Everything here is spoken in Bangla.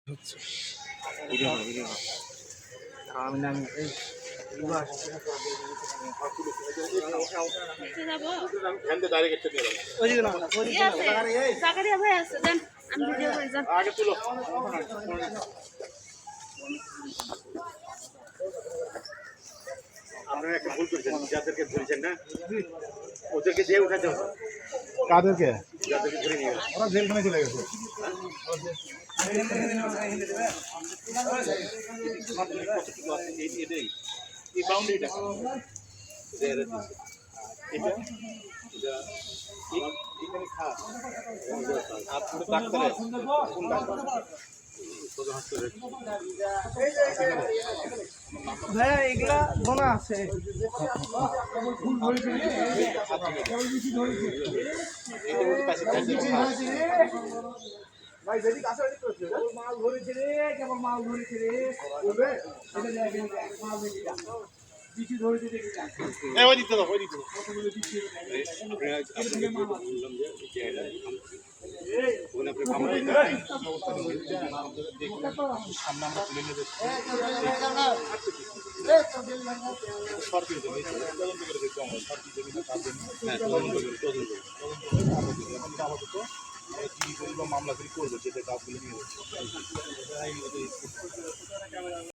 হচ্ছে ভিডিও করো ভিডিও করো আমি নাম এই ওইদিকে না জাকারিয়া ভাই আছে দেন আমি ভিডিও করে যান আগে তুলো আপনারা একটা ভুল করেছেন যাদেরকে ধরেছেন না ওদেরকে দিয়ে উঠাতে হবে কাদেরকে যাদেরকে ধরে নিয়ে ওরা জেলখানে চলে গেছে এই বাউন্ডারিটা এটা এখানে খাস আর পুরো ডাক্তারের কোন ডাক্তার সদর হাসপাতালের ভাইয়া এগুলা গোনা আছে ভাই যদি কাছে মাল ধরেছে রে কেবল মাল ধরেছে রে বলবে এটা দেখে মাল দেখি বিচি ধরেছে দেখি এই ওই দিতে দাও ওই দিতে আপনাকে বললাম যে ওখানে আপনি সামনে আমরা তুলে নেবে সরকারি জমি তদন্ত করে দেখবো আমরা সরকারি জমি না তার জন্য তদন্ত আপাতত মামলা করবো যেটা কাজগুলো নিয়ে